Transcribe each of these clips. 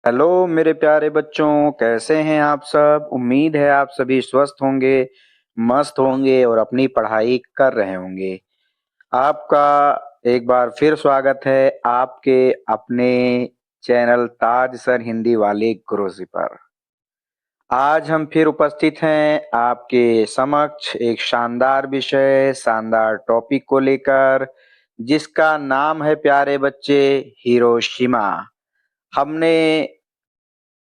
Hello मेरे प्यारे बच्चों, कैसे हैं आप सब? उम्मीद है आप सभी स्वस्थ होंगे, मस्त होंगे और अपनी पढ़ाई कर रहे होंगे। आपका एक बार फिर स्वागत है आपके अपने चैनल ताज सर हिंदी वाले गुरुजी पर। आज हम फिर उपस्थित हैं आपके समक्ष एक शानदार विषय, शानदार टॉपिक को लेकर, जिसका नाम है प्यारे बच्चे हिरोशिमा। हमने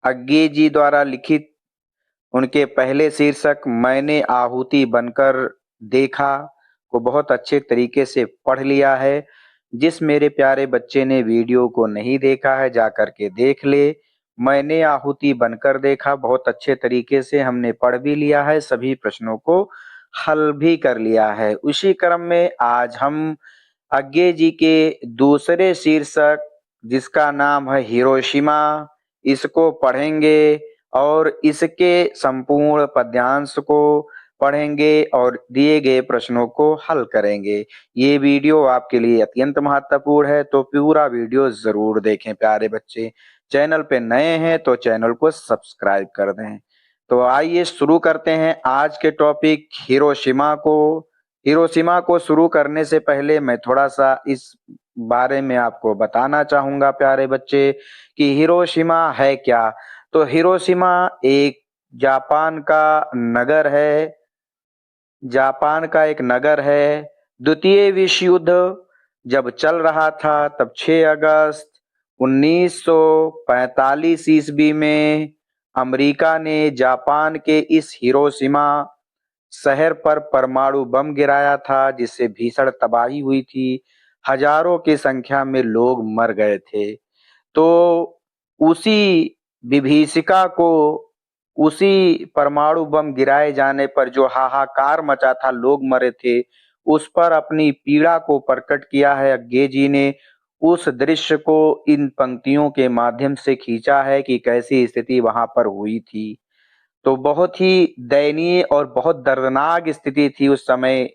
अज्ञे जी द्वारा लिखित उनके पहले शीर्षक मैंने आहुति बनकर देखा को बहुत अच्छे तरीके से पढ़ लिया है। जिस मेरे प्यारे बच्चे ने वीडियो को नहीं देखा है जाकर के देख ले। मैंने आहुति बनकर देखा बहुत अच्छे तरीके से हमने पढ़ भी लिया है, सभी प्रश्नों को हल भी कर लिया है। उसी क्रम में आज हम अज्ञे जी के दूसरे शीर्षक, जिसका नाम है हिरोशिमा, इसको पढ़ेंगे और इसके संपूर्ण पद्यांश को पढ़ेंगे और दिए गए प्रश्नों को हल करेंगे। ये वीडियो आपके लिए अत्यंत महत्वपूर्ण है, तो पूरा वीडियो जरूर देखें प्यारे बच्चे। चैनल पे नए हैं तो चैनल को सब्सक्राइब कर दें। तो आइए शुरू करते हैं आज के टॉपिक हिरोशिमा को। हिरोशिमा को शुरू करने से पहले मैं थोड़ा सा इस बारे में आपको बताना चाहूंगा प्यारे बच्चे कि हिरोशिमा है क्या। तो हिरोशिमा एक जापान का नगर है। जापान का एक नगर है। द्वितीय विश्व युद्ध जब चल रहा था तब 6 अगस्त 1945 ईस्वी में अमेरिका ने जापान के इस हिरोशिमा शहर पर परमाणु बम गिराया था, जिससे भीषण तबाही हुई थी। हजारों की संख्या में लोग मर गए थे। तो उसी विभीषिका को, उसी परमाणु बम गिराए जाने पर जो हाहाकार मचा था, लोग मरे थे, उस पर अपनी पीड़ा को प्रकट किया है अज्ञे जी ने। उस दृश्य को इन पंक्तियों के माध्यम से खींचा है कि कैसी स्थिति वहां पर हुई थी। तो बहुत ही दयनीय और बहुत दर्दनाक स्थिति थी उस समय।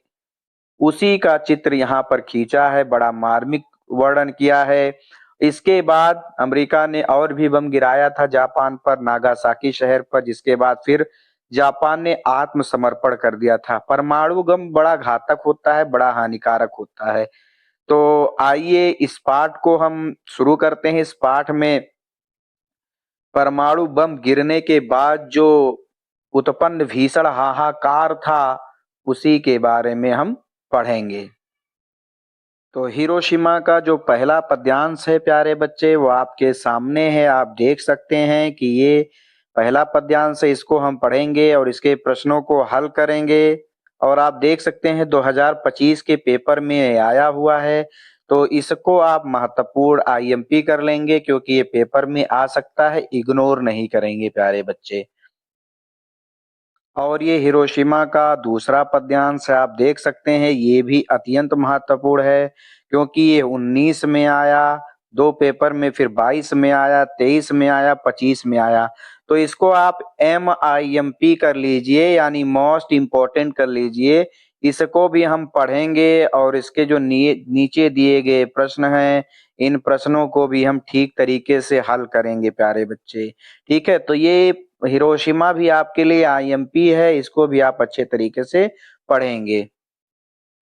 उसी का चित्र यहाँ पर खींचा है, बड़ा मार्मिक वर्णन किया है। इसके बाद अमेरिका ने और भी बम गिराया था जापान पर, नागासाकी शहर पर, जिसके बाद फिर जापान ने आत्मसमर्पण कर दिया था। परमाणु बम बड़ा घातक होता है, बड़ा हानिकारक होता है। तो आइए इस पाठ को हम शुरू करते हैं। इस पाठ में परमाणु बम गिरने के बाद जो उत्पन्न भीषण हाहाकार था, उसी के बारे में हम पढ़ेंगे। तो हिरोशिमा का जो पहला पद्यांश है प्यारे बच्चे, वो आपके सामने है। आप देख सकते हैं कि ये पहला पद्यांश है, इसको हम पढ़ेंगे और इसके प्रश्नों को हल करेंगे। और आप देख सकते हैं 2025 के पेपर में आया हुआ है, तो इसको आप महत्वपूर्ण आईएमपी कर लेंगे, क्योंकि ये पेपर में आ सकता है, इग्नोर नहीं करेंगे प्यारे बच्चे। और ये हिरोशिमा का दूसरा पद्यांश है, आप देख सकते हैं, ये भी अत्यंत महत्वपूर्ण है, क्योंकि ये 19 में आया, 2 पेपर में, फिर 22 में आया, 23 में आया, 25 में आया। तो इसको आप MIMP कर लीजिए, यानी मोस्ट इम्पोर्टेंट कर लीजिए। इसको भी हम पढ़ेंगे और इसके जो नीचे दिए गए प्रश्न हैं, इन प्रश्नों को भी हम ठीक तरीके से हल करेंगे प्यारे बच्चे। ठीक है, तो ये हिरोशिमा भी आपके लिए आईएमपी है, इसको भी आप अच्छे तरीके से पढ़ेंगे।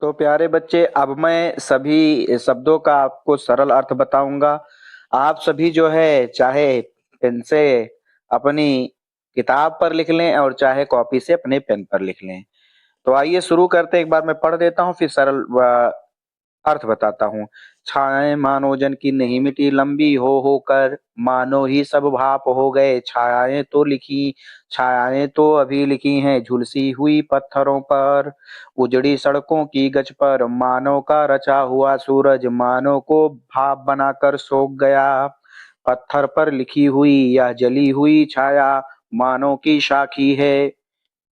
तो प्यारे बच्चे, अब मैं सभी शब्दों का आपको सरल अर्थ बताऊंगा। आप सभी जो है, चाहे पेन से अपनी किताब पर लिख लें और चाहे कॉपी से अपने पेन पर लिख लें। तो आइए शुरू करते हैं। एक बार मैं पढ़ देता हूँ, फिर सरल अर्थ बताता हूँ। छायाएं मानो जन की नहीं मिटी, लंबी हो कर मानो ही सब भाप हो गए। छायाएं तो लिखी, छायाएं तो अभी लिखी हैं, झुलसी हुई पत्थरों पर। उजड़ी सड़कों की गज पर मानव का रचा हुआ सूरज मानव को भाप बनाकर सोख गया। पत्थर पर लिखी हुई यह जली हुई छाया मानव की साखी है।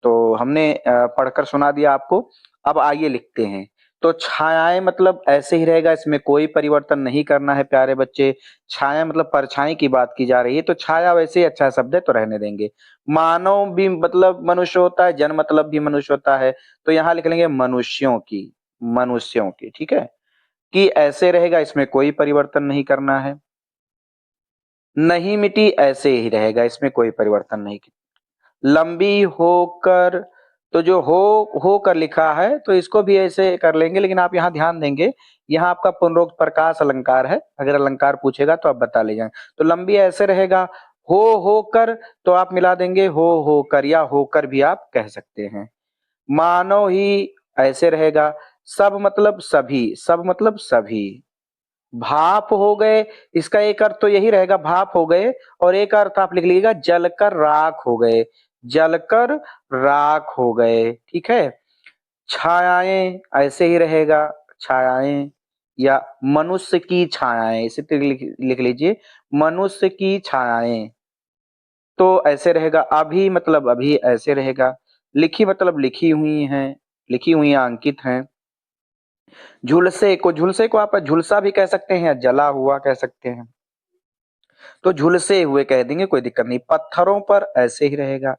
तो हमने पढ़कर सुना दिया आपको। अब आइए लिखते हैं। तो छायाएं मतलब ऐसे ही रहेगा, इसमें कोई परिवर्तन नहीं करना है प्यारे बच्चे। छाया मतलब परछाई की बात की जा रही है, तो छाया वैसे ही अच्छा शब्द है, तो रहने देंगे। मानव भी मतलब मनुष्य होता है, जन मतलब भी मनुष्य होता है, तो यहाँ लिख लेंगे मनुष्यों की। मनुष्यों की, ठीक है, कि ऐसे रहेगा, इसमें कोई परिवर्तन नहीं करना है। नहीं मिटी ऐसे ही रहेगा, इसमें कोई परिवर्तन नहीं। लंबी होकर, तो जो होकर लिखा है तो इसको भी ऐसे कर लेंगे, लेकिन आप यहाँ ध्यान देंगे, यहाँ आपका पुनरोक्त प्रकाश अलंकार है, अगर अलंकार पूछेगा तो आप बता लीजिए। तो लंबी ऐसे रहेगा, होकर, तो आप मिला देंगे होकर, या होकर भी आप कह सकते हैं। मानो ही ऐसे रहेगा, सब मतलब सभी, सब मतलब सभी। भाप हो गए, इसका एक अर्थ तो यही रहेगा, भाप हो गए, और एक अर्थ आप लिख लीजिएगा जलकर राख हो गए, जलकर राख हो गए, ठीक है। छायाएं ऐसे ही रहेगा, छायाएं, या मनुष्य की छायाएं, इसे तो लिख लीजिए मनुष्य की छायाएं, तो ऐसे रहेगा। अभी मतलब अभी ऐसे रहेगा। लिखी मतलब लिखी हुई हैं, लिखी हुई अंकित हैं। झुलसे को आप झुलसा भी कह सकते हैं, जला हुआ कह सकते हैं, तो झुलसे हुए कह देंगे, कोई दिक्कत नहीं। पत्थरों पर ऐसे ही रहेगा,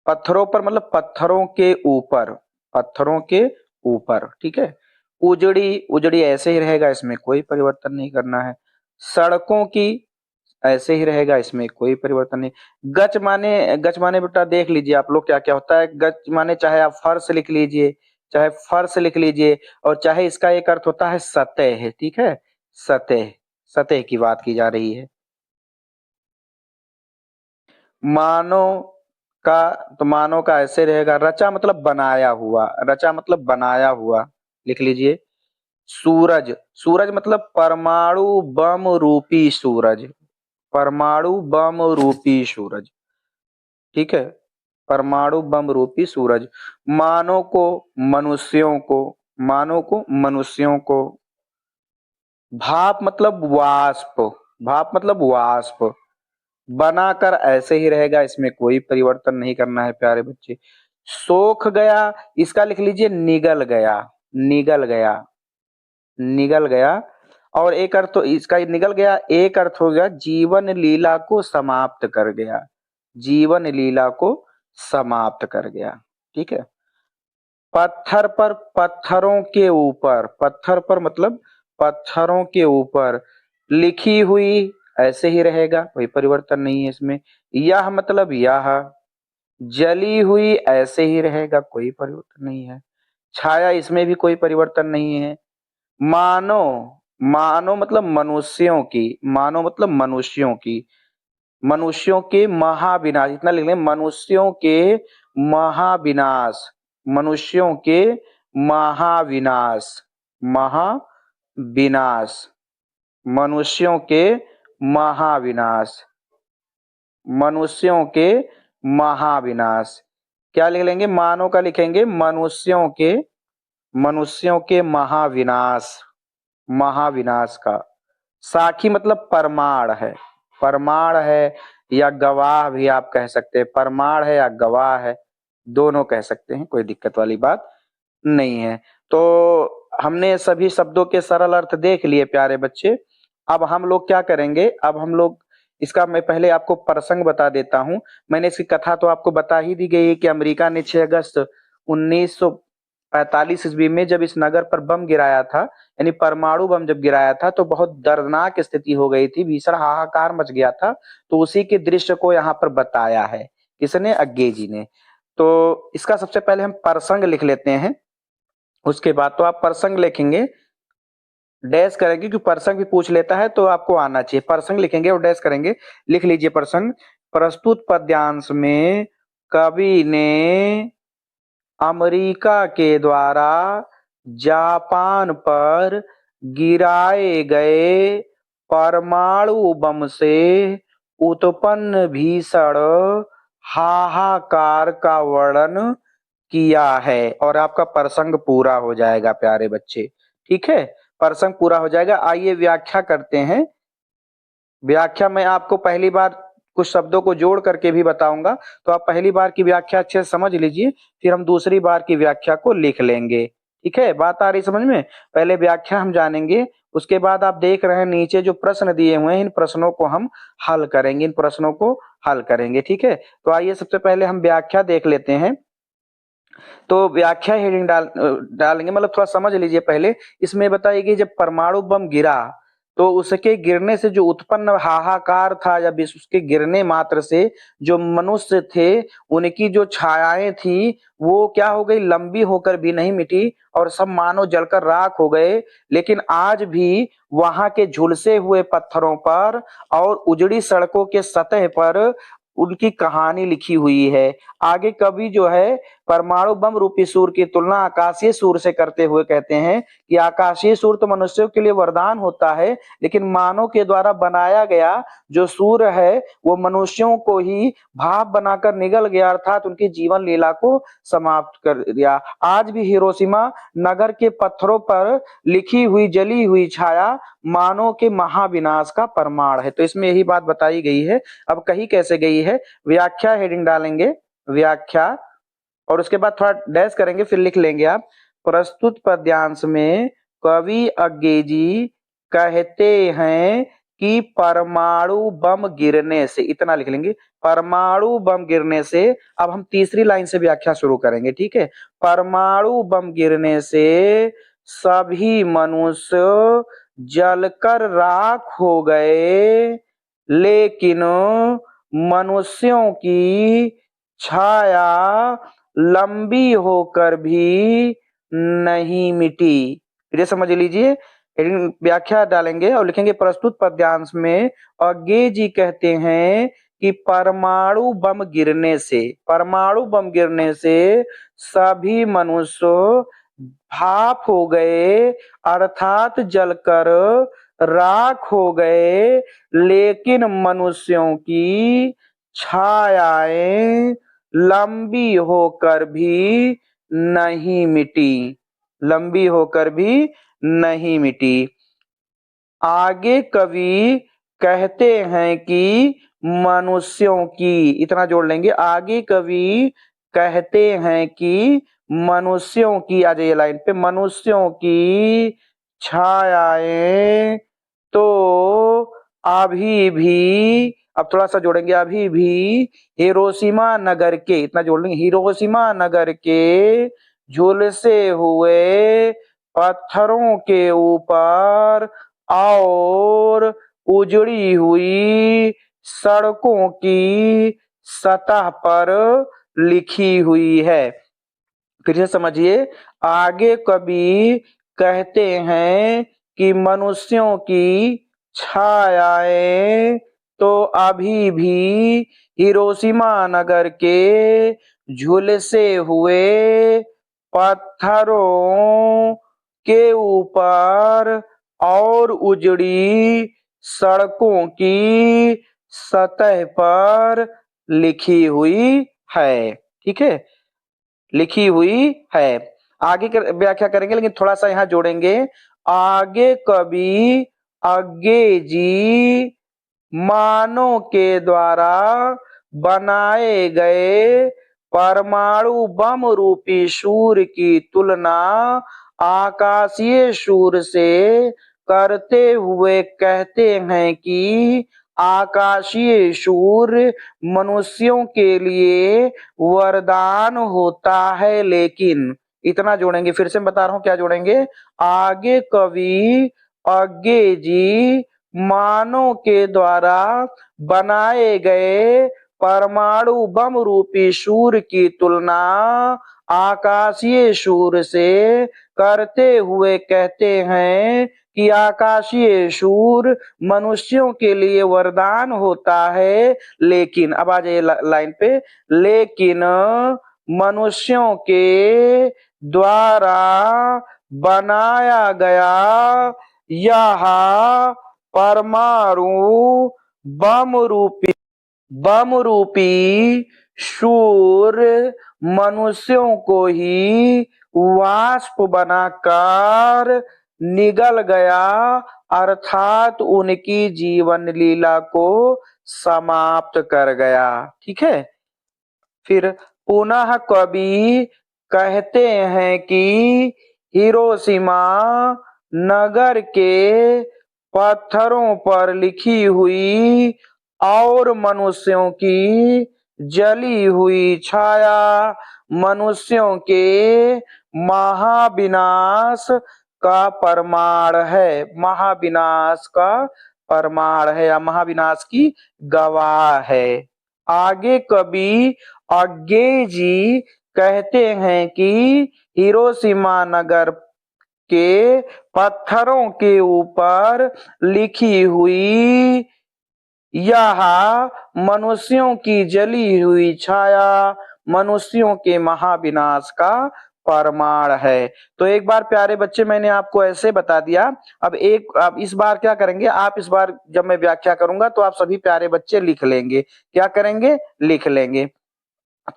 पत्थरों पर मतलब पत्थरों के ऊपर, पत्थरों के ऊपर, ठीक है। उजड़ी, उजड़ी ऐसे ही रहेगा, इसमें कोई परिवर्तन नहीं करना है। सड़कों की ऐसे ही रहेगा, इसमें कोई परिवर्तन नहीं। गच माने बेटा देख लीजिए आप लोग क्या क्या होता है। गच माने चाहे आप फर्श लिख लीजिए, चाहे फर्श लिख लीजिए, और चाहे इसका एक अर्थ होता है सतह है, ठीक है। सतह, सतह की बात की जा रही है। मानो का, तो मानो का ऐसे रहेगा, रचा मतलब बनाया हुआ, रचा मतलब बनाया हुआ, लिख लीजिए। सूरज, सूरज मतलब परमाणु बम रूपी सूरज, परमाणु बम रूपी सूरज, ठीक है। परमाणु बम रूपी सूरज। मानव को, मनुष्यों को, मानव को मनुष्यों को। भाप मतलब वाष्प, भाप मतलब वाष्प। बनाकर ऐसे ही रहेगा, इसमें कोई परिवर्तन नहीं करना है प्यारे बच्चे। सोख गया, इसका लिख लीजिए निगल गया, निगल गया, निगल गया। और एक अर्थ तो इसका निगल गया, एक अर्थ हो गया जीवन लीला को समाप्त कर गया, जीवन लीला को समाप्त कर गया, ठीक है। पत्थर पर, पत्थरों के ऊपर, पत्थर पर मतलब पत्थरों के ऊपर। लिखी हुई ऐसे ही रहेगा, कोई परिवर्तन नहीं है इसमें। यह मतलब यह। जली हुई ऐसे ही रहेगा, कोई परिवर्तन नहीं है। छाया, इसमें भी कोई परिवर्तन नहीं है। मानो, मानो मतलब मनुष्यों की, मानो मतलब मनुष्यों की, मनुष्यों के महाविनाश, इतना लिख लें, मनुष्यों के महाविनाश, मनुष्यों के महाविनाश, महाविनाश, मनुष्यों के महाविनाश, मनुष्यों के महाविनाश। क्या लिख लेंगे, मानव का लिखेंगे मनुष्यों के, मनुष्यों के महाविनाश, महाविनाश का। साखी मतलब परमाण है, परमाण है, या गवाह भी आप कह सकते हैं, परमाण है या गवाह है, दोनों कह सकते हैं, कोई दिक्कत वाली बात नहीं है। तो हमने सभी शब्दों के सरल अर्थ देख लिए प्यारे बच्चे। अब हम लोग क्या करेंगे, अब हम लोग इसका, मैं पहले आपको प्रसंग बता देता हूं। मैंने इसकी कथा तो आपको बता ही दी गई है कि अमेरिका ने 6 अगस्त 1945 ईस्वी में जब इस नगर पर बम गिराया था, यानी परमाणु बम जब गिराया था, तो बहुत दर्दनाक स्थिति हो गई थी, भीषण हाहाकार मच गया था। तो उसी के दृश्य को यहाँ पर बताया है, किसने, अग्गे जी ने। तो इसका सबसे पहले हम प्रसंग लिख लेते हैं, उसके बाद तो आप प्रसंग लिखेंगे, डैश करेंगे, क्योंकि प्रसंग भी पूछ लेता है तो आपको आना चाहिए। प्रसंग लिखेंगे और डैश करेंगे। लिख लीजिए प्रसंग। प्रस्तुत पद्यांश में कवि ने अमेरिका के द्वारा जापान पर गिराए गए परमाणु बम से उत्पन्न भीषण हाहाकार का वर्णन किया है। और आपका प्रसंग पूरा हो जाएगा प्यारे बच्चे, ठीक है। प्रसंग पूरा हो जाएगा। आइए व्याख्या करते हैं। व्याख्या में आपको पहली बार कुछ शब्दों को जोड़ करके भी बताऊंगा, तो आप पहली बार की व्याख्या अच्छे से समझ लीजिए, फिर हम दूसरी बार की व्याख्या को लिख लेंगे, ठीक है। बात आ रही समझ में। पहले व्याख्या हम जानेंगे, उसके बाद आप देख रहे हैं नीचे जो प्रश्न दिए हुए हैं, इन प्रश्नों को हम हल करेंगे, इन प्रश्नों को हल करेंगे, ठीक है। तो आइए सबसे पहले हम व्याख्या देख लेते हैं। तो व्याख्या हेडिंग डालेंगे, मतलब थोड़ा समझ लीजिए पहले। इसमें बताइए कि जब परमाणु बम गिरा, तो उसके गिरने से जो उत्पन्न हाहाकार था या उसके गिरने मात्र से जो मनुष्य थे उनकी जो छायाएं थी वो क्या हो गई, लंबी होकर भी नहीं मिटी और सब मानो जलकर राख हो गए। लेकिन आज भी वहां के झुलसे हुए पत्थरों पर और उजड़ी सड़कों के सतह पर उनकी कहानी लिखी हुई है। आगे कवि जो है परमाणु बम रूपी सूर की तुलना आकाशीय सूर से करते हुए कहते हैं कि आकाशीय सूर तो मनुष्यों के लिए वरदान होता है, लेकिन मानव के द्वारा बनाया गया जो सूर है वो मनुष्यों को ही भाप बनाकर निगल गया, अर्थात उनकी जीवन लीला को समाप्त कर दिया। आज भी हिरोशिमा नगर के पत्थरों पर लिखी हुई जली हुई छाया मानव के महाविनाश का प्रमाण है। तो इसमें यही बात बताई गई है। अब कही कैसे गई है, व्याख्या हेडिंग डालेंगे, व्याख्या, और उसके बाद थोड़ा डैश करेंगे, फिर लिख लेंगे आप। प्रस्तुत पद्यांश में कवि अंग्रेजी कहते हैं कि परमाणु बम गिरने से, इतना लिख लेंगे, परमाणु बम गिरने से। अब हम तीसरी लाइन से व्याख्या शुरू करेंगे, ठीक है। परमाणु बम गिरने से सभी मनुष्य जलकर राख हो गए, लेकिन मनुष्यों की छाया लंबी होकर भी नहीं मिटी। फिर समझ लीजिए, व्याख्या डालेंगे और लिखेंगे प्रस्तुत पद्यांश में अज्ञे जी कहते हैं कि परमाणु बम गिरने से, परमाणु बम गिरने से सभी मनुष्य भाप हो गए, अर्थात जलकर राख हो गए, लेकिन मनुष्यों की छायाएं लंबी होकर भी नहीं मिटी, लंबी होकर भी नहीं मिटी। आगे कवि कहते हैं कि मनुष्यों की, इतना जोड़ लेंगे, आगे कवि कहते हैं कि मनुष्यों की, आ जाइए लाइन पे, मनुष्यों की छायाएं तो अभी भी, अब थोड़ा सा जोड़ेंगे, अभी भी हिरोशिमा नगर के, इतना जोड़ लेंगे, हिरोशिमा नगर के झुलसे हुए पत्थरों के ऊपर और उजड़ी हुई सड़कों की सतह पर लिखी हुई है। फिर से समझिए, आगे कवि कहते हैं कि मनुष्यों की छायाएं तो अभी भी हिरोशिमा नगर के झुलसे हुए पत्थरों के ऊपर और उजड़ी सड़कों की सतह पर लिखी हुई है, ठीक है, लिखी हुई है। आगे व्याख्या करेंगे, लेकिन थोड़ा सा यहाँ जोड़ेंगे। आगे कवि अज्ञे जी मानव के द्वारा बनाए गए परमाणु बम रूपी सूर की तुलना आकाशीय सूर से करते हुए कहते हैं कि आकाशीय सूर मनुष्यों के लिए वरदान होता है, लेकिन, इतना जोड़ेंगे, फिर से मैं बता रहा हूं क्या जोड़ेंगे। आगे कवि अज्ञे जी मानव के द्वारा बनाए गए परमाणु बम रूपी सूर की तुलना आकाशीय सूर से करते हुए कहते हैं कि आकाशीय सूर मनुष्यों के लिए वरदान होता है, लेकिन, अब आ जाइए लाइन पे, लेकिन मनुष्यों के द्वारा बनाया गया यह परमाणु बम रूपी सूर मनुष्यों को ही वाष्प बनाकर निगल गया, अर्थात उनकी जीवन लीला को समाप्त कर गया, ठीक है। फिर पुनः कवि कहते हैं कि हिरोशिमा नगर के पत्थरों पर लिखी हुई और मनुष्यों की जली हुई छाया मनुष्यों के महाविनाश का प्रमाण है, महाविनाश का प्रमाण है या महाविनाश की गवाह है। आगे कवि अज्ञे जी कहते हैं कि हिरोशिमा नगर के पत्थरों के ऊपर लिखी हुई यह मनुष्यों की जली हुई छाया मनुष्यों के महाविनाश का प्रमाण है। तो एक बार प्यारे बच्चे मैंने आपको ऐसे बता दिया। अब इस बार क्या करेंगे आप, इस बार जब मैं व्याख्या करूंगा तो आप सभी प्यारे बच्चे लिख लेंगे। क्या करेंगे? लिख लेंगे।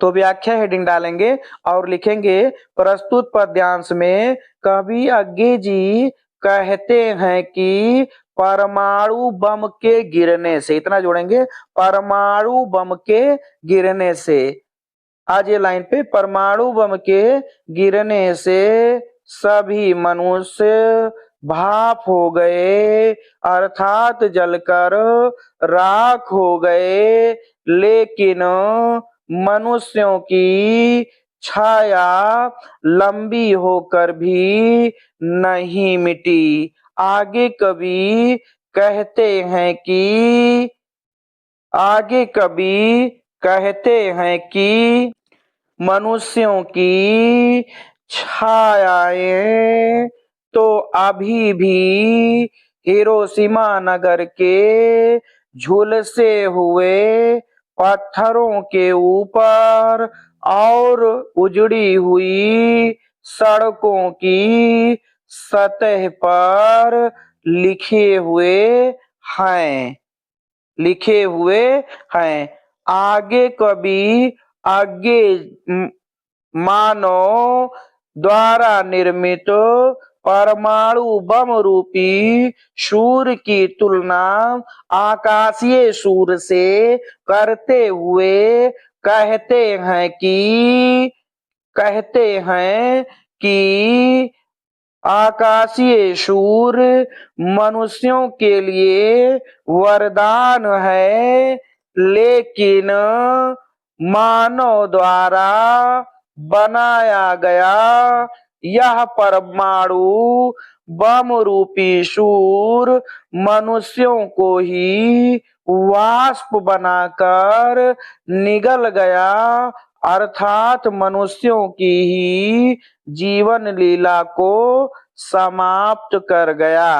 तो व्याख्या हेडिंग डालेंगे और लिखेंगे प्रस्तुत पद्यांश में कवि अज्ञे जी कहते हैं कि परमाणु बम के गिरने से, इतना जोड़ेंगे, परमाणु बम के गिरने से, आज ये लाइन पे, परमाणु बम के गिरने से सभी मनुष्य भाप हो गए अर्थात जलकर राख हो गए, लेकिन मनुष्यों की छाया लंबी होकर भी नहीं मिटी। आगे कवि कहते हैं कि मनुष्यों की छायाएं तो अभी भी हिरोशिमा नगर के झुलसे हुए पत्थरों के ऊपर और उजड़ी हुई सड़कों की सतह पर लिखे हुए हैं। आगे कवि आगे मानव द्वारा निर्मित परमाणु बम रूपी सूर्य की तुलना आकाशीय सूर्य से करते हुए कहते हैं कि आकाशीय सूर्य मनुष्यों के लिए वरदान है, लेकिन मानव द्वारा बनाया गया यह परमाणु बम रूपी सूर्य मनुष्यों को ही वाष्प बनाकर निगल गया अर्थात मनुष्यों की ही जीवन लीला को समाप्त कर गया।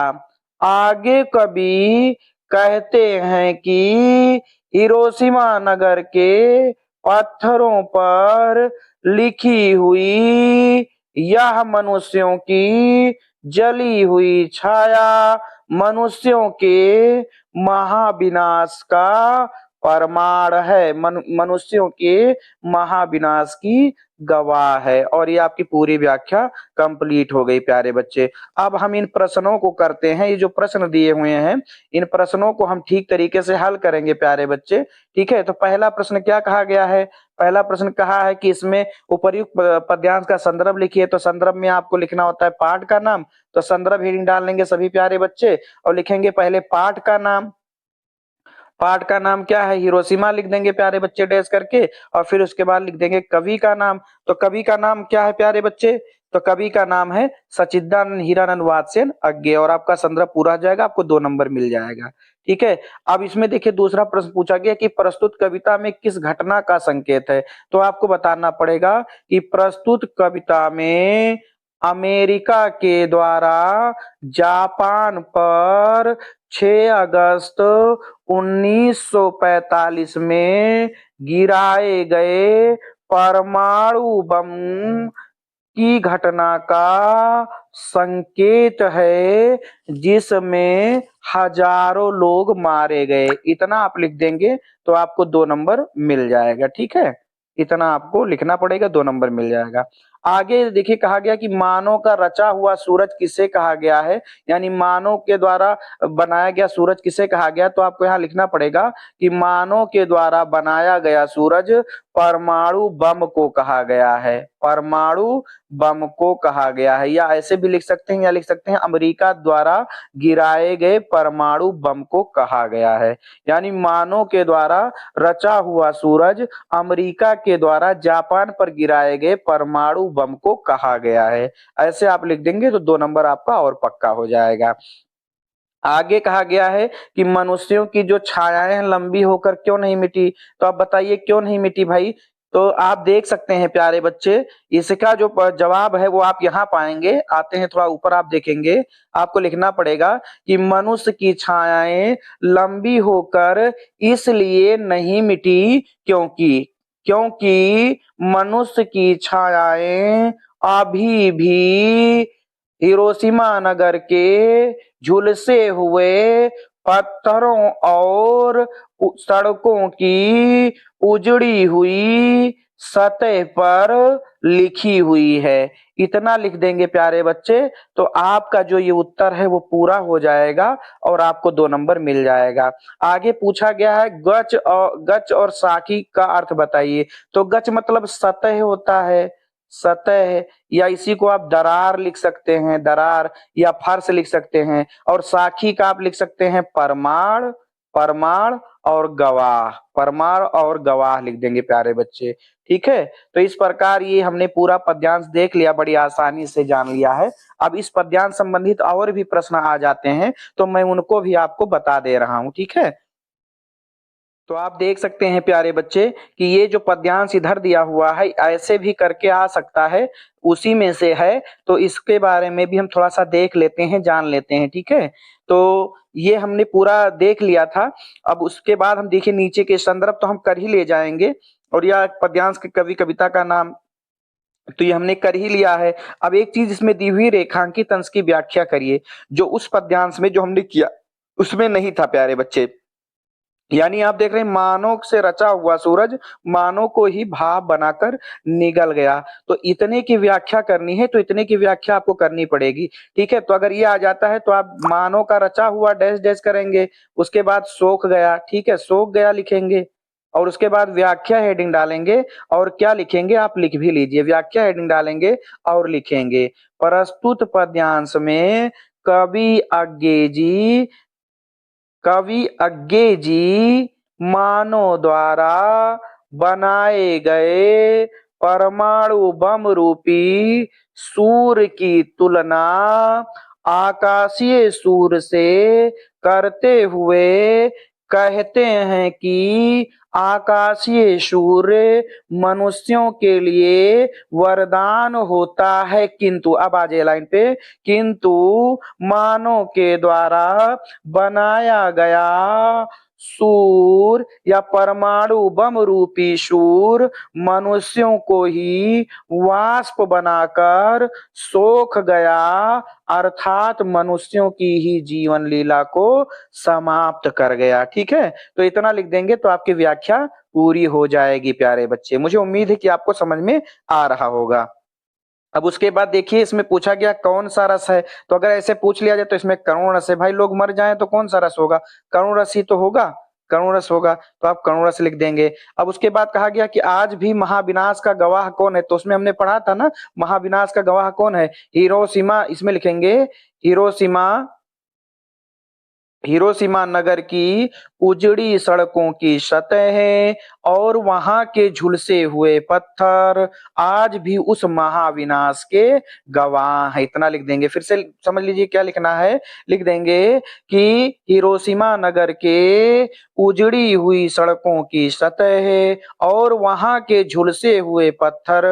आगे कवि कहते हैं कि हिरोशिमा नगर के पत्थरों पर लिखी हुई यह मनुष्यों की जली हुई छाया मनुष्यों के महाविनाश का प्रमाण है, मनुष्यों के महाविनाश की गवाह है। और ये आपकी पूरी व्याख्या कंप्लीट हो गई प्यारे बच्चे। अब हम इन प्रश्नों को करते हैं, ये जो प्रश्न दिए हुए हैं इन प्रश्नों को हम ठीक तरीके से हल करेंगे प्यारे बच्चे। ठीक है, तो पहला प्रश्न क्या कहा गया है? पहला प्रश्न कहा है कि इसमें उपर्युक्त पद्यांश का संदर्भ लिखिए। तो संदर्भ में आपको लिखना होता है पाठ का नाम। तो संदर्भ हेडिंग डाल लेंगे सभी प्यारे बच्चे और लिखेंगे पहले पाठ का नाम। पाठ का नाम क्या है? हिरोशिमा लिख देंगे प्यारे बच्चे डैश करके, और फिर उसके बाद लिख देंगे कवि का नाम। तो कवि का नाम क्या है प्यारे बच्चे? तो कवि का नाम है सच्चिदानंद हीरानंद वात्स्यन अज्ञे, और आपका संदर्भ पूरा हो जाएगा, आपको 2 नंबर मिल जाएगा। ठीक है, अब इसमें देखिए दूसरा प्रश्न पूछा गया कि प्रस्तुत कविता में किस घटना का संकेत है। तो आपको बताना पड़ेगा कि प्रस्तुत कविता में अमेरिका के द्वारा जापान पर 6 अगस्त 1945 में गिराए गए परमाणु बम की घटना का संकेत है, जिसमें हजारों लोग मारे गए। इतना आप लिख देंगे तो आपको 2 नंबर मिल जाएगा। ठीक है, इतना आपको लिखना पड़ेगा, 2 नंबर मिल जाएगा। आगे देखिए कहा गया कि मानव का रचा हुआ सूरज किसे कहा गया है, यानी मानव के द्वारा बनाया गया सूरज किसे कहा गया। तो आपको यहाँ लिखना पड़ेगा कि मानव के द्वारा बनाया गया सूरज परमाणु बम को कहा गया है, परमाणु बम को कहा गया है। या ऐसे भी लिख सकते हैं, या लिख सकते हैं अमेरिका द्वारा गिराए गए परमाणु बम को कहा गया है। यानी मानव के द्वारा रचा हुआ सूरज अमेरिका के द्वारा जापान पर गिराए गए परमाणु बम को कहा गया है। ऐसे आप लिख देंगे तो 2 नंबर आपका और पक्का हो जाएगा। आगे कहा गया है कि मनुष्यों की जो छायाएं लंबी होकर क्यों नहीं मिटी, तो आप बताइए क्यों नहीं मिटी भाई। तो आप देख सकते हैं प्यारे बच्चे, इसका जो जवाब है वो आप यहाँ पाएंगे। आते हैं थोड़ा ऊपर, आप देखेंगे आपको लिखना पड़ेगा कि मनुष्य की छायाएं लंबी होकर इसलिए नहीं मिटी क्योंकि क्योंकि मनुष्य की छायाएं अभी भी हिरोशिमा नगर के झुलसे हुए पत्थरों और सड़कों की उजड़ी हुई सतह पर लिखी हुई है। इतना लिख देंगे प्यारे बच्चे तो आपका जो ये उत्तर है वो पूरा हो जाएगा और आपको 2 नंबर मिल जाएगा। आगे पूछा गया है गच और साखी का अर्थ बताइए। तो गच मतलब सतह होता है, सतह, या इसी को आप दरार लिख सकते हैं, दरार, या फर्श लिख सकते हैं। और साखी का आप लिख सकते हैं परमाण, परमाण और गवाह, परमाण और गवाह लिख देंगे प्यारे बच्चे। ठीक है, तो इस प्रकार ये हमने पूरा पद्यांश देख लिया, बड़ी आसानी से जान लिया है। अब इस पद्यांश संबंधित और भी प्रश्न आ जाते हैं तो मैं उनको भी आपको बता दे रहा हूं। ठीक है, तो आप देख सकते हैं प्यारे बच्चे कि ये जो पद्यांश इधर दिया हुआ है ऐसे भी करके आ सकता है, उसी में से है। तो इसके बारे में भी हम थोड़ा सा देख लेते हैं, जान लेते हैं। ठीक है, तो ये हमने पूरा देख लिया था। अब उसके बाद हम देखिए नीचे के संदर्भ तो हम कर ही ले जाएंगे, और यह पद्यांश के कवि कविता का नाम तो ये हमने कर ही लिया है। अब एक चीज इसमें दी हुई रेखांकित अंश की व्याख्या करिए, जो उस पद्यांश में जो हमने किया उसमें नहीं था प्यारे बच्चे। यानी आप देख रहे हैं मानव से रचा हुआ सूरज मानव को ही भाव बनाकर निगल गया। तो इतने की व्याख्या करनी है तो इतने की व्याख्या आपको करनी पड़ेगी। ठीक है, तो अगर ये आ जाता है तो आप मानव का रचा हुआ डैश डैश करेंगे, उसके बाद सोख गया, ठीक है, सोख गया लिखेंगे, और उसके बाद व्याख्या हेडिंग डालेंगे। और क्या लिखेंगे आप लिख भी लीजिए, व्याख्या हेडिंग डालेंगे और लिखेंगे प्रस्तुत पद्यांश में कवि अज्ञे जी कवि अज्ञे जी मानव द्वारा बनाए गए परमाणु बम रूपी सूर्य की तुलना आकाशीय सूर्य से करते हुए कहते हैं कि आकाशीय सूर्य मनुष्यों के लिए वरदान होता है, किंतु अब आ जाए लाइन पे, किंतु मानव के द्वारा बनाया गया सूर या परमाणु बम रूपी सूर मनुष्यों को ही वाष्प बनाकर सोख गया, अर्थात मनुष्यों की ही जीवन लीला को समाप्त कर गया। ठीक है, तो इतना लिख देंगे तो आपकी व्याख्या पूरी हो जाएगी प्यारे बच्चे। मुझे उम्मीद है कि आपको समझ में आ रहा होगा। अब उसके बाद देखिए इसमें पूछा गया कौन सा रस है। तो अगर ऐसे पूछ लिया जाए तो इसमें करुण रस है। भाई लोग मर जाएं तो कौन सा रस होगा, करुण रस ही तो होगा, करुण रस होगा, तो आप करुण रस लिख देंगे। अब उसके बाद कहा गया कि आज भी महाविनाश का गवाह कौन है, तो उसमें हमने पढ़ा था ना महाविनाश का गवाह कौन है, हिरोशिमा, इसमें लिखेंगे हिरोशिमा, हिरोशिमा नगर की उजड़ी सड़कों की सतहें और वहां के झुलसे हुए पत्थर आज भी उस महाविनाश के गवाह हैं। इतना लिख देंगे, फिर से समझ लीजिए क्या लिखना है। लिख देंगे कि हिरोशिमा नगर के उजड़ी हुई सड़कों की सतहें और वहां के झुलसे हुए पत्थर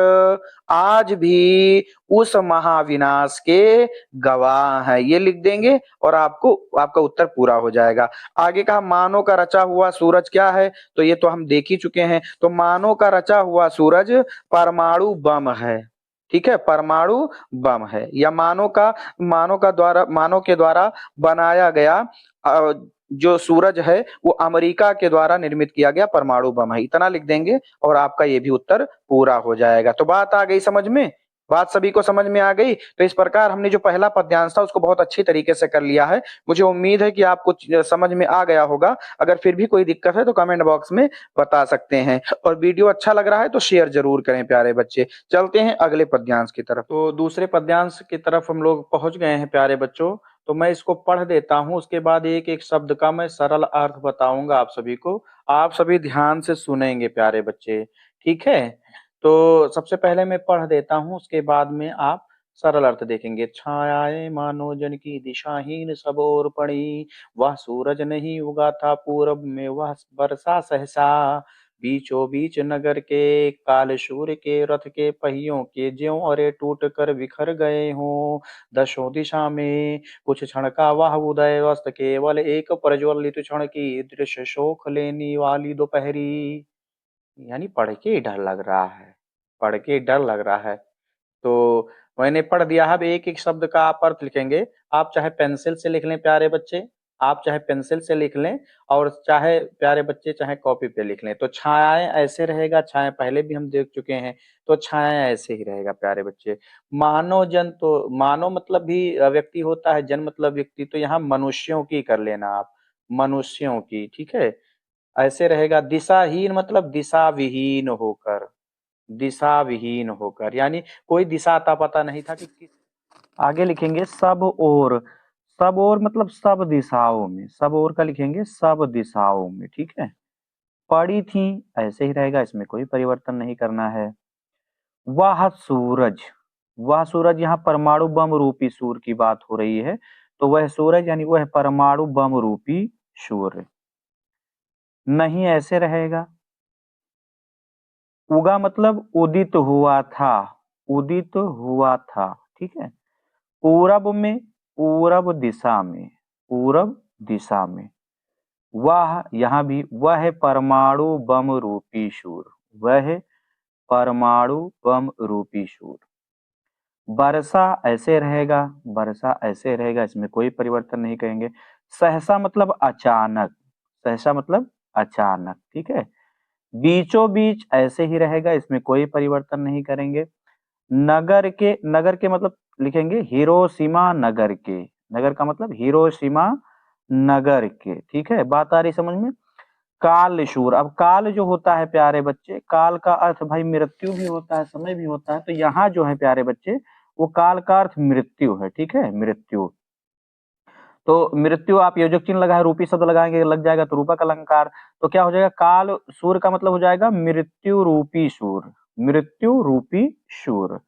आज भी उस महाविनाश के गवाह है, ये लिख देंगे और आपको आपका उत्तर पूरा हो जाएगा। आगे कहा मानव का रचा हुआ सूरज क्या है, तो ये तो हम देख ही चुके हैं। तो मानव का रचा हुआ सूरज परमाणु बम है। ठीक है, परमाणु बम है, या मानव के द्वारा बनाया गया जो सूरज है वो अमेरिका के द्वारा निर्मित किया गया परमाणु बम है। इतना लिख देंगे और आपका ये भी उत्तर पूरा हो जाएगा। तो बात आ गई समझ में, बात सभी को समझ में आ गई। तो इस प्रकार हमने जो पहला पद्यांश था उसको बहुत अच्छी तरीके से कर लिया है। मुझे उम्मीद है कि आपको समझ में आ गया होगा। अगर फिर भी कोई दिक्कत है तो कमेंट बॉक्स में बता सकते हैं, और वीडियो अच्छा लग रहा है तो शेयर जरूर करें प्यारे बच्चे। चलते हैं अगले पद्यांश की तरफ। तो दूसरे पद्यांश की तरफ हम लोग पहुंच गए हैं प्यारे बच्चों। तो मैं इसको पढ़ देता हूं, उसके बाद एक एक शब्द का मैं सरल अर्थ बताऊंगा आप सभी को। आप सभी ध्यान से सुनेंगे प्यारे बच्चे, ठीक है। तो सबसे पहले मैं पढ़ देता हूँ, उसके बाद में आप सरल अर्थ देखेंगे। छायाएं मानो जन की दिशाहीन सब ओर पड़ी, वह सूरज नहीं उगा था पूरब में, वह बरसा सहसा। बीचों बीच नगर के काल शूर के रथ के पहियों के ज्यों अरे टूट कर बिखर गए हों दशों दिशा में। कुछ क्षण का वह उदय वस्त केवल एक प्रज्वलित क्षण की दृश्य शोक लेने वाली दोपहरी। यानी पढ़ के ही डर लग रहा है, पढ़ के डर लग रहा है। तो मैंने पढ़ दिया है। अब एक-एक शब्द का आप अर्थ लिखेंगे। आप चाहे पेंसिल से लिख लें प्यारे बच्चे, आप चाहे पेंसिल से लिख लें और चाहे प्यारे बच्चे चाहे कॉपी पे लिख लें। तो छायाएँ ऐसे रहेगा, छाया पहले भी हम देख चुके हैं, तो छाया ऐसे ही रहेगा प्यारे बच्चे। मानव जन तो मानव मतलब भी व्यक्ति होता है, जन मतलब व्यक्ति, तो यहाँ मनुष्यों की कर लेना आप, मनुष्यों की, ठीक है? ऐसे रहेगा। दिशाहीन मतलब दिशा विहीन होकर, दिशा विहीन होकर, यानी कोई दिशा अता पता नहीं था कि किस। आगे लिखेंगे सब ओर, सब ओर मतलब सब दिशाओं में, सब ओर का लिखेंगे सब दिशाओं में, ठीक है। पड़ी थी ऐसे ही रहेगा, इसमें कोई परिवर्तन नहीं करना है। वह सूरज, वह सूरज, यहाँ परमाणु बम रूपी सूर्य की बात हो रही है, तो वह सूरज यानी वह परमाणु बम रूपी सूर्य। नहीं ऐसे रहेगा। उगा मतलब उदित हुआ था, उदित हुआ था, ठीक है। पूरब में, पूरब दिशा में, पूरब दिशा में। वह, यहाँ भी वह परमाणु बम रूपी सूर्य, वह परमाणु बम रूपी सूर्य। वर्षा ऐसे रहेगा, वर्षा ऐसे रहेगा, इसमें कोई परिवर्तन नहीं करेंगे। सहसा मतलब अचानक, सहसा मतलब अचानक, ठीक है। बीचों बीच ऐसे ही रहेगा, इसमें कोई परिवर्तन नहीं करेंगे। नगर के मतलब लिखेंगे हिरोशिमा नगर के, नगर का मतलब हिरोशिमा नगर के, ठीक है। बात आ रही समझ में। काल शूर, अब काल जो होता है प्यारे बच्चे, काल का अर्थ भाई मृत्यु भी होता है, समय भी होता है, तो यहाँ जो है प्यारे बच्चे वो काल का अर्थ मृत्यु है, ठीक है, मृत्यु। तो मृत्यु आप योजक चिन्ह लगाए, रूपी शब्द लगाएंगे लग जाएगा तो रूपक अलंकार। तो क्या हो जाएगा, काल सूर का मतलब हो जाएगा मृत्यु रूपी सूर, मृत्यु रूपी सूर।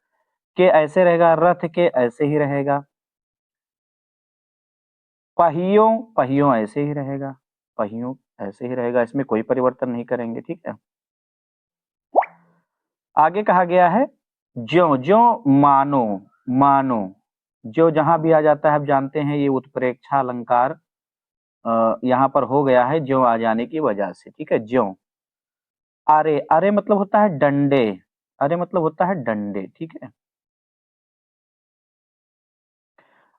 के ऐसे रहेगा, रथ के ऐसे ही रहेगा। पहियों, पहियों ऐसे ही रहेगा, पहियों ऐसे ही रहेगा, इसमें कोई परिवर्तन नहीं करेंगे, ठीक है। आगे कहा गया है ज्यों, ज्यों मानो, मानो, जो जहां भी आ जाता है आप जानते हैं ये उत्प्रेक्षा अलंकार यहाँ पर हो गया है ज्यों आ जाने की वजह से, ठीक है। ज्यों, अरे, अरे मतलब होता है डंडे, अरे मतलब होता है डंडे, ठीक है।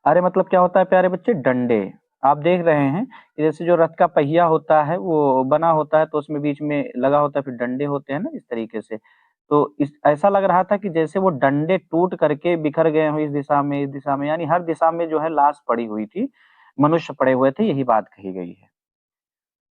अरे मतलब क्या होता है प्यारे बच्चे, डंडे। आप देख रहे हैं कि जैसे जो रथ का पहिया होता है वो बना होता है, तो उसमें बीच में लगा होता है, फिर डंडे होते हैं ना इस तरीके से। तो इस ऐसा लग रहा था कि जैसे वो डंडे टूट करके बिखर गए हों इस दिशा में, इस दिशा में, यानी हर दिशा में जो है लाश पड़ी हुई थी, मनुष्य पड़े हुए थे, यही बात कही गई है।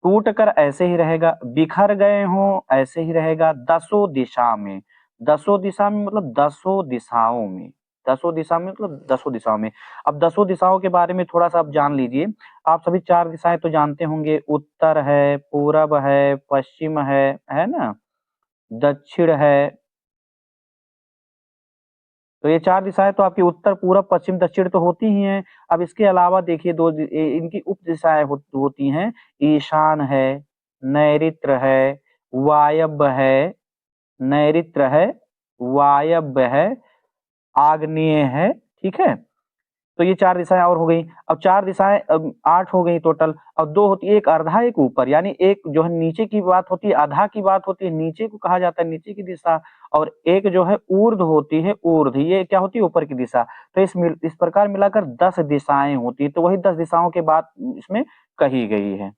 टूट कर ऐसे ही रहेगा, बिखर गए हों ऐसे ही रहेगा, दसों दिशा में, दसों दिशा में मतलब दसों दिशाओं में, दसों दिशा में मतलब दसों दिशाओं में। अब दसों दिशाओं के बारे में थोड़ा सा आप जान लीजिए। आप सभी चार दिशाएं तो जानते होंगे, उत्तर है, पूरब है, पश्चिम है ना, दक्षिण है। तो ये चार दिशाएं तो आपकी उत्तर, पूरब, पश्चिम, दक्षिण तो होती ही हैं। अब इसके अलावा देखिए इनकी उप दिशाएं होती हैं, ईशान है, नैऋत्य है, वायव्य है, नैऋत्य है, वायव्य है, आग्नेय है, ठीक है। तो ये चार दिशाएं और हो गई। अब चार दिशाएं, अब 8 हो गई टोटल। अब 2 होती है, एक अर्धा एक ऊपर, यानी एक जो है नीचे की बात होती है, आधा की बात होती है, नीचे को कहा जाता है नीचे की दिशा। और एक जो है ऊर्ध्व होती है, ऊर्ध्व, ये क्या होती है ऊपर की दिशा। तो इस प्रकार मिलाकर 10 दिशाएं होती है, तो वही 10 दिशाओं के बात इसमें कही गई है।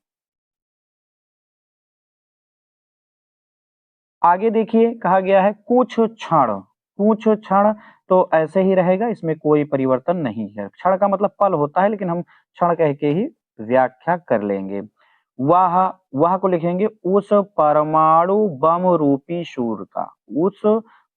आगे देखिए कहा गया है कुछ क्षण, कुछ क्षण, तो ऐसे ही रहेगा, इसमें कोई परिवर्तन नहीं है। क्षण का मतलब पल होता है, लेकिन हम क्षण कह के ही व्याख्या कर लेंगे। वह, वह को लिखेंगे उस परमाणु बम रूपी सूर्य का, उस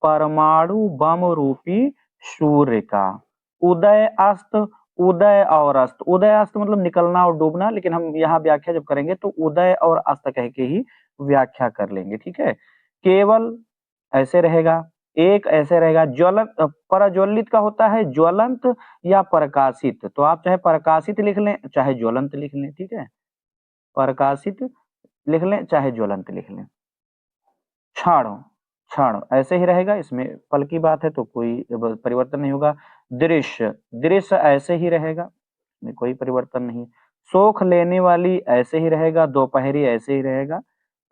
परमाणु बम रूपी सूर्य का। उदय अस्त, उदय और अस्त, उदय अस्त मतलब निकलना और डूबना, लेकिन हम यहाँ व्याख्या जब करेंगे तो उदय और अस्त कह के ही व्याख्या कर लेंगे, ठीक है। केवल, ऐसे रहेगा, एक ऐसे रहेगा। ज्वलंत प्रज्वलित का होता है ज्वलंत या प्रकाशित, तो आप चाहे प्रकाशित लिख लें चाहे ज्वलंत लिख लें, ठीक है, प्रकाशित लिख लें चाहे ज्वलंत लिख लें। क्षण, क्षण ऐसे ही रहेगा, इसमें पल की बात है तो कोई परिवर्तन नहीं होगा। दृश्य, दृश्य ऐसे ही रहेगा, इसमें कोई परिवर्तन नहीं। सोख लेने वाली ऐसे ही रहेगा, दोपहरी ऐसे ही रहेगा,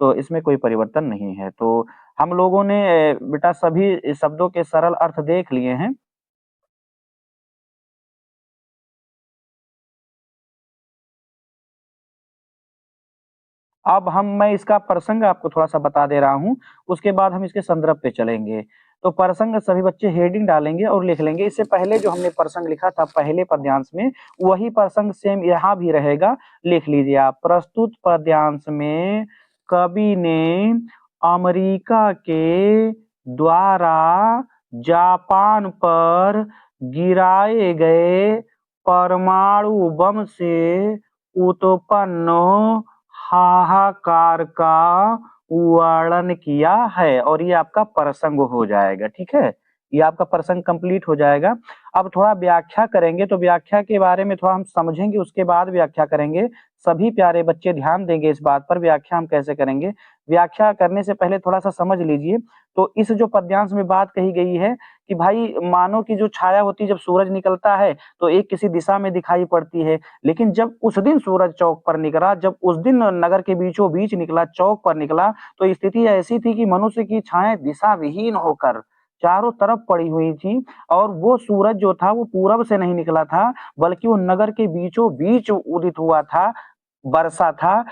तो इसमें कोई परिवर्तन नहीं है। तो हम लोगों ने बेटा सभी शब्दों के सरल अर्थ देख लिए हैं। अब मैं इसका प्रसंग आपको थोड़ा-सा बता दे रहा हूँ, उसके बाद हम इसके संदर्भ पे चलेंगे। तो प्रसंग सभी बच्चे हेडिंग डालेंगे और लिख लेंगे। इससे पहले जो हमने प्रसंग लिखा था पहले पद्यांश में, वही प्रसंग सेम यहाँ भी रहेगा, लिख लीजिए आप। प्रस्तुत पद्यांश में कवि ने अमेरिका के द्वारा जापान पर गिराए गए परमाणु बम से उत्पन्न हाहाकार का वर्णन किया है, और ये आपका प्रसंग हो जाएगा, ठीक है, ये आपका प्रसंग कंप्लीट हो जाएगा। अब थोड़ा व्याख्या करेंगे, तो व्याख्या के बारे में थोड़ा हम समझेंगे, उसके बाद व्याख्या करेंगे। सभी प्यारे बच्चे ध्यान देंगे इस बात पर, व्याख्या हम कैसे करेंगे। व्याख्या करने से पहले थोड़ा सा समझ लीजिए। तो इस जो पद्यांश में बात कही गई है कि भाई मानव की जो छाया होती है जब सूरज निकलता है तो एक किसी दिशा में दिखाई पड़ती है, लेकिन जब उस दिन सूरज चौक पर निकला, जब उस दिन नगर के बीचों बीच निकला, चौक पर निकला, तो स्थिति ऐसी थी कि मनुष्य की छाया दिशा विहीन होकर चारों तरफ पड़ी हुई थी, और वो सूरज जो था वो पूरब से नहीं निकला था, बल्कि वो नगर के बीचों बीच उदित हुआ था, बरसा था,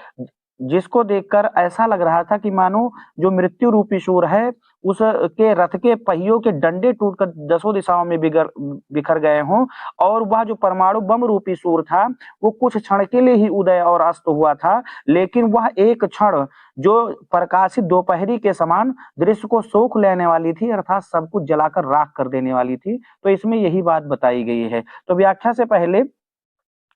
जिसको देखकर ऐसा लग रहा था कि मानो जो मृत्यु रूपी सूर है उसके रथ के पहियों के डंडे टूटकर दसों दिशाओं में बिखर गए हों, और वह जो परमाणु बम रूपी सूर था वो कुछ क्षण के लिए ही उदय और अस्त हुआ था, लेकिन वह एक क्षण जो प्रकाशित दोपहरी के समान दृश्य को सोख लेने वाली थी, अर्थात सब कुछ जलाकर राख कर देने वाली थी। तो इसमें यही बात बताई गई है। तो व्याख्या से पहले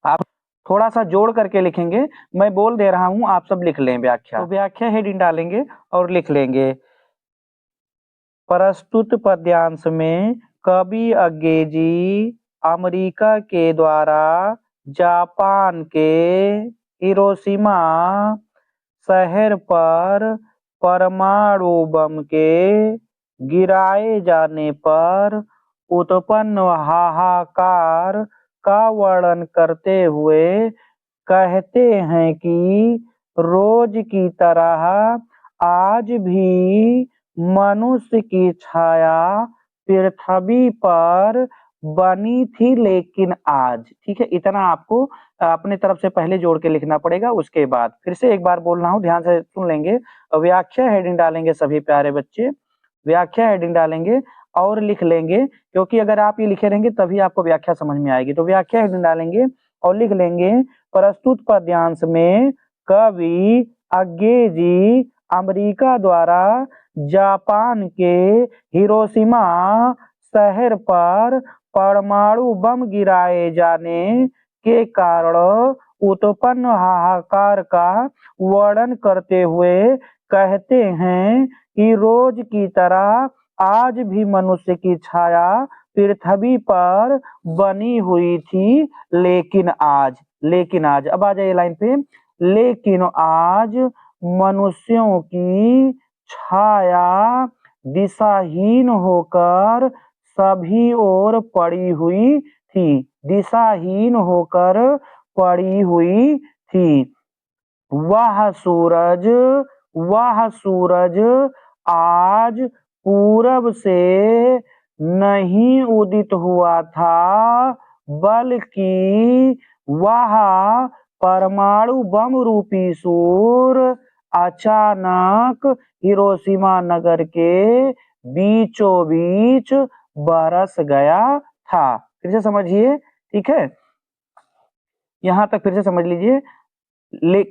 आप थोड़ा सा जोड़ करके लिखेंगे, मैं बोल दे रहा हूं, आप सब लिख लें व्याख्या। तो व्याख्या हेडिंग डालेंगे और लिख लेंगे। प्रस्तुत पद्यांश में कवि अंग्रेजी अमेरिका के द्वारा जापान के हिरोशिमा शहर पर परमाणु बम के गिराए जाने पर उत्पन्न हाहाकार का वर्णन करते हुए कहते हैं कि रोज की तरह आज भी मनुष्य की छाया पृथ्वी पर बनी थी, लेकिन आज, ठीक है, इतना आपको अपने तरफ से पहले जोड़ के लिखना पड़ेगा। उसके बाद फिर से एक बार बोल रहा हूँ, ध्यान से सुन लेंगे। व्याख्या हेडिंग डालेंगे सभी प्यारे बच्चे, व्याख्या हेडिंग डालेंगे और लिख लेंगे, क्योंकि अगर आप ये लिखे रहेंगे तभी आपको व्याख्या समझ में आएगी। तो व्याख्या हेडिंग डालेंगे और लिख लेंगे। प्रस्तुत पद्यांश में कवि अंग्रेजी अमेरिका द्वारा जापान के हिरोशिमा शहर पर परमाणु बम गिराए जाने के कारण उत्पन्न हाहाकार का वर्णन करते हुए कहते हैं कि रोज की तरह आज भी मनुष्य की छाया पृथ्वी पर बनी हुई थी, लेकिन आज, लेकिन आज, अब आ जाइए लाइन पे, लेकिन आज मनुष्यों की छाया दिशाहीन होकर सभी ओर पड़ी हुई थी, दिशाहीन होकर पड़ी हुई थी। वह सूरज, वह सूरज आज पूरब से नहीं उदित हुआ था, बल्कि वह परमाणु बम रूपी सूर अचानक हिरोशिमा नगर के बीचों बीच बरस गया था। फिर से समझिए, ठीक है, यहां तक फिर से समझ लीजिए।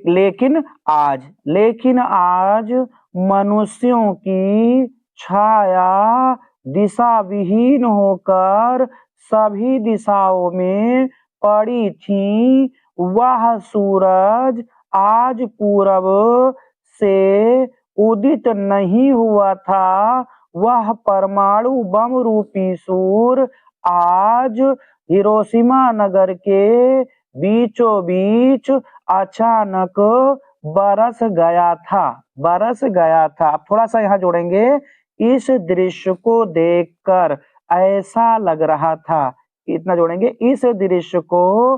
लेकिन आज, लेकिन आज मनुष्यों की छाया दिशा विहीन होकर सभी दिशाओं में पड़ी थी। वह सूरज आज पूरब से उदित नहीं हुआ था, वह परमाणु बम रूपी सूर आज हिरोशिमा नगर के बीचों बीच अचानक बरस गया था। बरस गया था। अब थोड़ा सा यहाँ जोड़ेंगे, इस दृश्य को देखकर ऐसा लग रहा था। इतना जोड़ेंगे, इस दृश्य को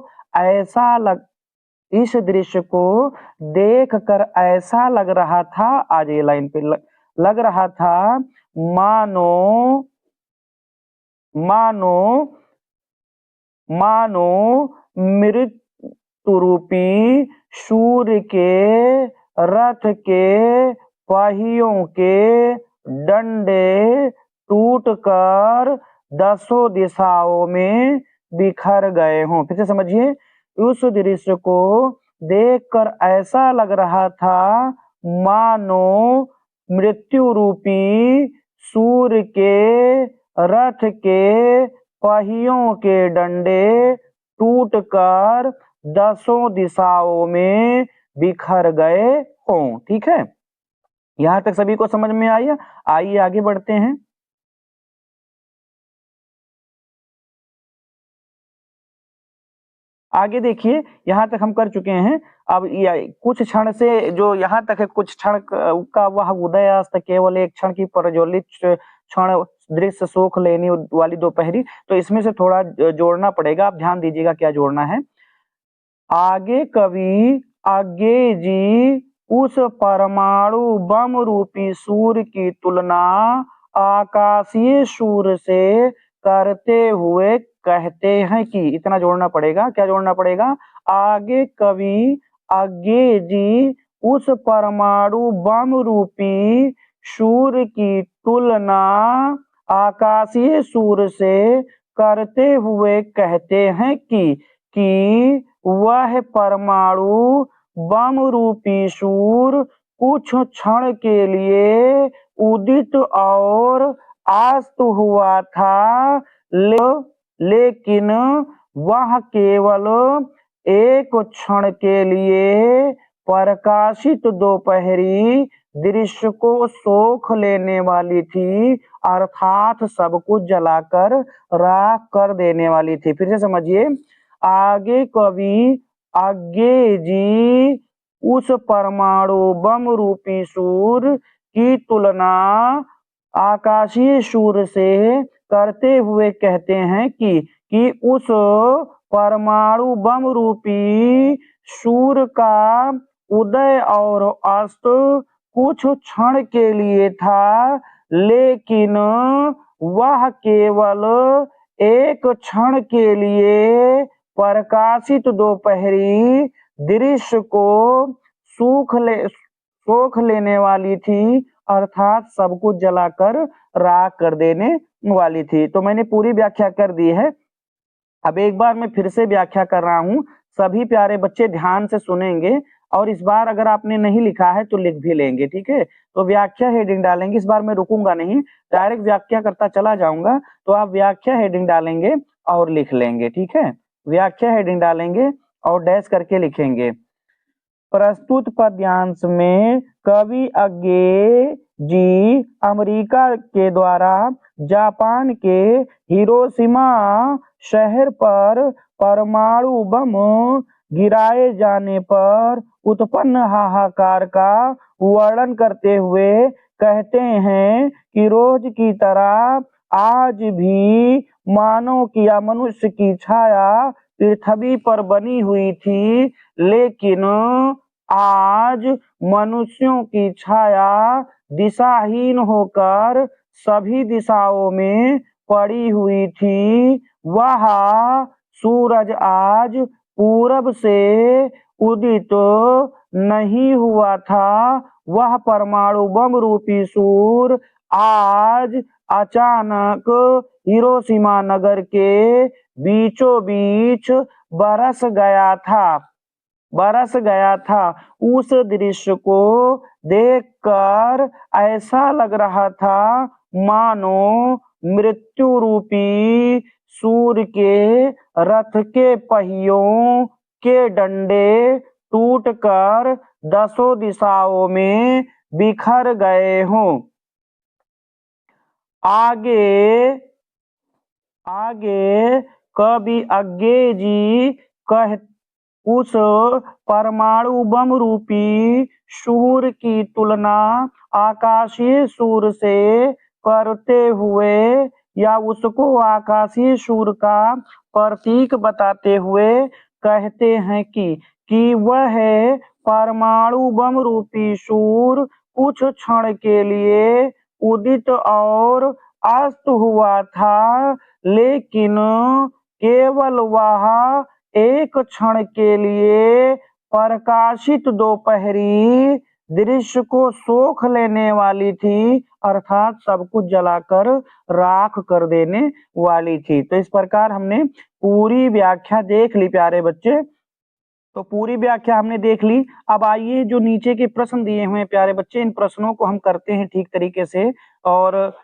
देखकर ऐसा लग रहा था, आज ये लाइन पे लग रहा था मानो मृत्यु रूपी सूर्य के रथ के पहियों के डंडे टूटकर दसों दिशाओं में बिखर गए हों। फिर से समझिए, उस दृश्य को देखकर ऐसा लग रहा था मानो मृत्यु रूपी सूर्य के रथ के पहियों के डंडे टूटकर दसों दिशाओं में बिखर गए हों। ठीक है, यहां तक सभी को समझ में आई? आइए आगे बढ़ते हैं। आगे देखिए, यहाँ तक हम कर चुके हैं। अब कुछ क्षण से जो यहाँ तक है, कुछ क्षण का वह उदयास्त केवल एक क्षण की प्रज्वलित क्षण दृश्य सोख लेने वाली दोपहरी। तो इसमें से थोड़ा जोड़ना पड़ेगा, आप ध्यान दीजिएगा क्या जोड़ना है। आगे कवि आगे जी उस परमाणु बम रूपी सूर्य की तुलना आकाशीय सूर्य से करते हुए कहते हैं कि, इतना जोड़ना पड़ेगा। क्या जोड़ना पड़ेगा? आगे कवि आगे जी उस परमाणु बम रूपी सूर्य की तुलना आकाशीय सूर्य से करते हुए कहते हैं कि वह परमाणु बम रूपी सूर्य कुछ क्षण के लिए उदित और अस्त हुआ था, लेकिन वह केवल एक क्षण के लिए प्रकाशित दोपहरी दृश्य को सोख लेने वाली थी, अर्थात सब कुछ जलाकर राख कर देने वाली थी। फिर से समझिए, आगे कवि आगे जी उस परमाणु बम रूपी सूर्य की तुलना आकाशीय सूर्य से करते हुए कहते हैं कि उस परमाणु बम रूपी सूर्य का उदय और अस्त कुछ क्षण के लिए था, लेकिन वह केवल एक क्षण के लिए प्रकाशित दोपहरी दृश्य को सोख लेने वाली थी, अर्थात सब कुछ जलाकर राख कर देने वाली थी। तो मैंने पूरी व्याख्या कर दी है। अब एक बार मैं फिर से व्याख्या कर रहा हूँ, सभी प्यारे बच्चे ध्यान से सुनेंगे, और इस बार अगर आपने नहीं लिखा है तो लिख भी लेंगे। ठीक है, तो व्याख्या हेडिंग डालेंगे। इस बार मैं रुकूंगा नहीं, डायरेक्ट व्याख्या करता चला जाऊंगा। तो आप व्याख्या हेडिंग डालेंगे और लिख लेंगे। ठीक है, व्याख्या हेडिंग डालेंगे और डैश करके लिखेंगे। प्रस्तुत पद्यांश में कवि अज्ञे जी अमेरिका के द्वारा जापान के हिरोशिमा शहर पर परमाणु बम गिराए जाने पर उत्पन्न हाहाकार का वर्णन करते हुए कहते हैं कि रोज की तरह आज भी मानव की या मनुष्य की छाया पृथ्वी पर बनी हुई थी, लेकिन आज मनुष्यों की छाया दिशाहीन होकर सभी दिशाओं में पड़ी हुई थी। वह सूरज आज पूरब से उदित नहीं हुआ था। वह परमाणु बम रूपी सूर्य आज अचानक हिरोशिमा नगर के बीचों बीच बरस गया था। उस दृश्य को देखकर ऐसा लग रहा था मानो मृत्यु रूपी सूर्य के रथ के पहियों के डंडे टूटकर दसों दिशाओं में बिखर गए हों। आगे कवि अज्ञे जी कह उस परमाणु बम रूपी सूर्य की तुलना आकाशीय सूर्य से करते हुए या उसको आकाशीय सूर्य का प्रतीक बताते हुए कहते हैं कि वह परमाणु बम रूपी सूर्य कुछ क्षण के लिए उदित और अस्त हुआ था, लेकिन केवल वह एक क्षण के लिए प्रकाशित दोपहरी दृश्य को सोख लेने वाली थी, अर्थात सब कुछ जलाकर राख कर देने वाली थी। तो इस प्रकार हमने पूरी व्याख्या देख ली प्यारे बच्चे। तो पूरी व्याख्या हमने देख ली। अब आइए जो नीचे के प्रश्न दिए हुए हैं प्यारे बच्चे, इन प्रश्नों को हम करते हैं ठीक तरीके से, और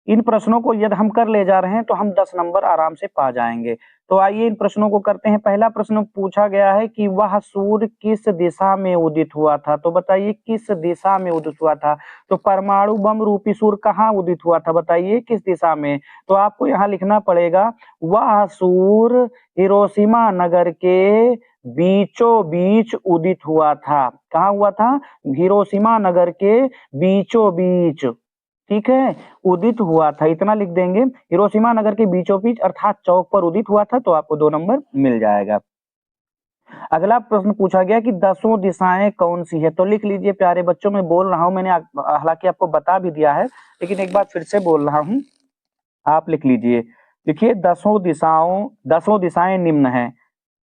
इन प्रश्नों को यदि हम कर ले जा रहे हैं तो हम 10 नंबर आराम से पा जाएंगे। तो आइए इन प्रश्नों को करते हैं। पहला प्रश्न पूछा गया है कि वह सूर्य किस दिशा में उदित हुआ था। तो बताइए किस दिशा में उदित हुआ था। तो परमाणु बम रूपी सूर्य कहाँ उदित हुआ था, बताइए किस दिशा में। तो आपको यहाँ लिखना पड़ेगा, वह सूर्य हिरोशिमा नगर के बीचों बीच उदित हुआ था। कहाँ हुआ था, हिरोशिमा नगर के बीचों बीच, ठीक है, उदित हुआ था, इतना लिख देंगे। हिरोशिमा नगर के बीचों बीच अर्थात चौक पर उदित हुआ था, तो आपको 2 नंबर मिल जाएगा। अगला प्रश्न पूछा गया कि 10 दिशाएं कौन सी है। तो लिख लीजिए प्यारे बच्चों, मैं बोल रहा हूं, मैंने हालांकि आपको बता भी दिया है, लेकिन एक बार फिर से बोल रहा हूं, आप लिख लीजिए। देखिए 10 दिशाएं निम्न है।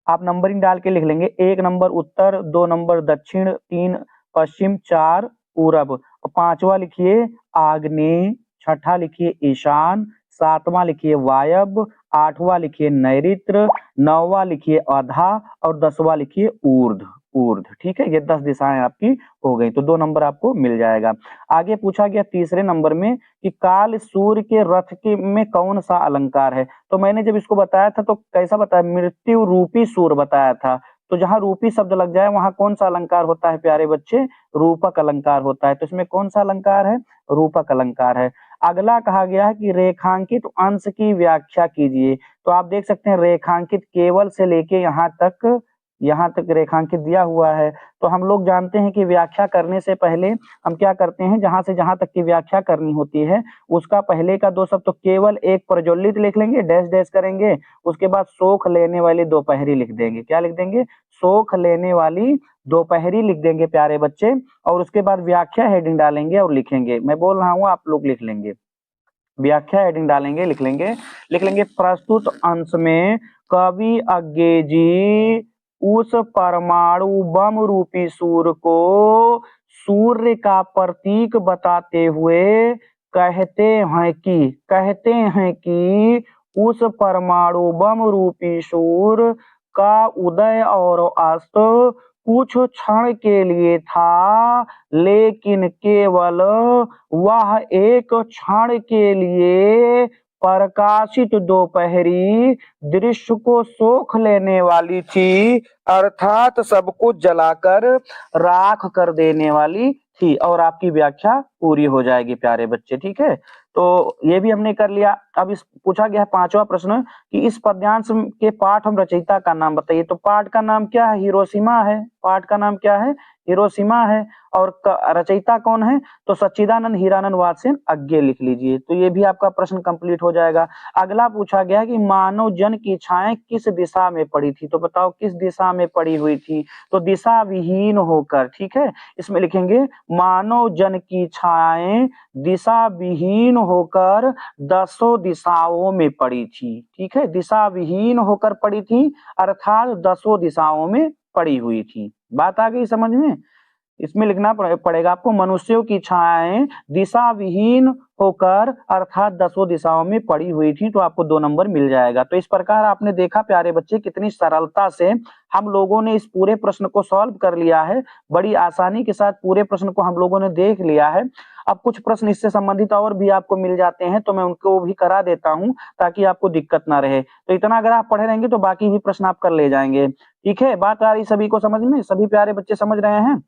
आप नंबरिंग डाल के लिख लेंगे। 1 नंबर उत्तर, 2 नंबर दक्षिण, 3 पश्चिम, 4 पूरब, और 5वां लिखिए आग्नेय, 6ठा लिखिए ईशान, 7वां लिखिए वायव्य, 8वां लिखिए नैऋत्य, 9वां लिखिए अधा, और 10वां लिखिए ऊर्ध्व। ठीक है, ये 10 दिशाएं आपकी हो गई, तो 2 नंबर आपको मिल जाएगा। आगे पूछा गया तीसरे नंबर में कि काल सूर्य के रथ के में कौन सा अलंकार है। तो मैंने जब इसको बताया था तो कैसा बताया, मृत्यु रूपी सूर्य बताया था। तो जहां रूपी शब्द लग जाए वहां कौन सा अलंकार होता है प्यारे बच्चे, रूपक अलंकार होता है। तो इसमें कौन सा अलंकार है, रूपक अलंकार है। अगला कहा गया है कि रेखांकित अंश की व्याख्या कीजिए। तो आप देख सकते हैं रेखांकित केवल से लेके यहाँ तक रेखांकित दिया हुआ है। तो हम लोग जानते हैं कि व्याख्या करने से पहले हम क्या करते हैं, जहां से जहां तक की व्याख्या करनी होती है उसका पहले का 2 शब्द तो केवल एक प्रज्वलित लिख लेंगे, डैश डैश करेंगे, उसके बाद सोख लेने वाली दोपहरी लिख देंगे। क्या लिख देंगे, सोख लेने वाली दोपहरी लिख देंगे प्यारे बच्चे, और उसके बाद व्याख्या हेडिंग डालेंगे और लिखेंगे। मैं बोल रहा हूँ, आप लोग लिख लेंगे, व्याख्या हेडिंग डालेंगे, लिख लेंगे प्रस्तुत अंश में कवि अज्ञे जी उस परमाणु बम रूपी सूर्य को सूर्य का प्रतीक बताते हुए कहते हैं कि उस परमाणु बम रूपी सूर्य का उदय और अस्त कुछ क्षण के लिए था, लेकिन केवल वह एक क्षण के लिए प्रकाशित दोपहरी दृश्य को सोख लेने वाली थी, अर्थात सब कुछ जलाकर राख कर देने वाली थी। और आपकी व्याख्या पूरी हो जाएगी प्यारे बच्चे, ठीक है। तो ये भी हमने कर लिया। अब इस पूछा गया 5वां प्रश्न कि इस पद्यांश के पाठ हम रचयिता का नाम बताइए। तो पाठ का नाम क्या है, हिरोशिमा है। पाठ का नाम क्या है, हिरोशिमा है। और रचयिता कौन है, तो सच्चिदानंद हीरानंद वात्स्यन अज्ञे लिख लीजिए। तो ये भी आपका प्रश्न कंप्लीट हो जाएगा। अगला पूछा गया कि मानव जन की छाएं किस दिशा में पड़ी थी। तो बताओ किस दिशा में पड़ी हुई थी। तो दिशा विहीन होकर, ठीक है, इसमें लिखेंगे मानव जन की छाएं दिशा विहीन होकर 10 दिशाओं में पड़ी थी, ठीक है, दिशा विहीन होकर पड़ी थी, अर्थात 10 दिशाओं में पड़ी हुई थी। बात आ गई समझ में। इसमें लिखना पड़ेगा आपको, मनुष्यों की छाएं दिशा विहीन होकर अर्थात 10 दिशाओं में पड़ी हुई थी, तो आपको 2 नंबर मिल जाएगा। तो इस प्रकार आपने देखा प्यारे बच्चे कितनी सरलता से हम लोगों ने इस पूरे प्रश्न को सॉल्व कर लिया है। बड़ी आसानी के साथ पूरे प्रश्न को हम लोगों ने देख लिया है। अब कुछ प्रश्न इससे संबंधित और भी आपको मिल जाते हैं, तो मैं उनको भी करा देता हूं ताकि आपको दिक्कत ना रहे। तो इतना अगर आप पढ़े रहेंगे तो बाकी भी प्रश्न आप कर ले जाएंगे, ठीक है। बात आ रही सभी को समझ में, सभी प्यारे बच्चे समझ रहे हैं।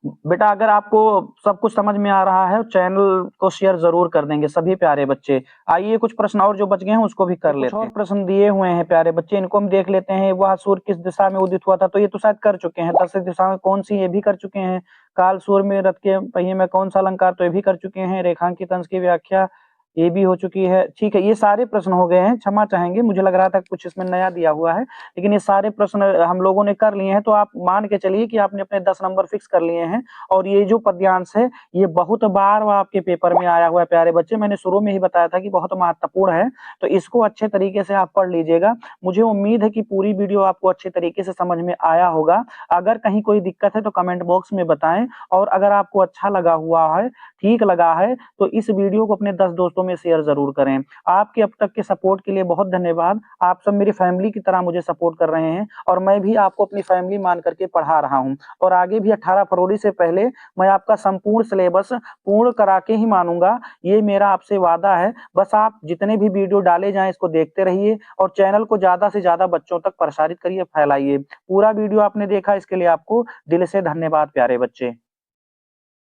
बेटा अगर आपको सब कुछ समझ में आ रहा है चैनल को शेयर जरूर कर देंगे सभी प्यारे बच्चे। आइए कुछ प्रश्न और जो बच गए हैं उसको भी कर लेते हैं। कुछ और प्रश्न दिए हुए हैं प्यारे बच्चे, इनको हम देख लेते हैं। वह सूर्य किस दिशा में उदित हुआ था, तो ये तो शायद कर चुके हैं। 10 दिशा में कौन सी, ये भी कर चुके हैं। काल सूर्य में रथ के पहिए में कौन सा अलंकार, तो ये भी कर चुके हैं। रेखांकित अंश की व्याख्या ये भी हो चुकी है। ठीक है, ये सारे प्रश्न हो गए हैं। क्षमा चाहेंगे, मुझे लग रहा था कुछ इसमें नया दिया हुआ है, लेकिन ये सारे प्रश्न हम लोगों ने कर लिए हैं। तो आप मान के चलिए कि आपने अपने 10 नंबर फिक्स कर लिए हैं। और ये जो पद्यांश है ये बहुत बार आपके पेपर में आया हुआ है प्यारे बच्चे। मैंने शुरू में ही बताया था कि बहुत महत्वपूर्ण है, तो इसको अच्छे तरीके से आप पढ़ लीजिएगा। मुझे उम्मीद है कि पूरी वीडियो आपको अच्छे तरीके से समझ में आया होगा। अगर कहीं कोई दिक्कत है तो कमेंट बॉक्स में बताएं, और अगर आपको अच्छा लगा हुआ है, ठीक लगा है, तो इस वीडियो को अपने 10 दोस्तों में शेयर जरूर करें। आपके अब तक के सपोर्ट के लिए बहुत धन्यवाद। आप सब मेरी फैमिली की तरह मुझे सपोर्ट कर रहे हैं, और मैं भी आपको अपनी फैमिली मान करके पढ़ा रहा हूं। और आगे भी 18 फरवरी से पहले मैं आपका संपूर्ण सिलेबस पूर्ण करा के ही मानूंगा, ये मेरा आपसे वादा है। बस आप जितने भी वीडियो डाले जाएं इसको देखते रहिए, और चैनल को ज्यादा से ज्यादा बच्चों तक प्रसारित करिए, फैलाइए। पूरा वीडियो आपने देखा इसके लिए आपको दिल से धन्यवाद प्यारे बच्चे।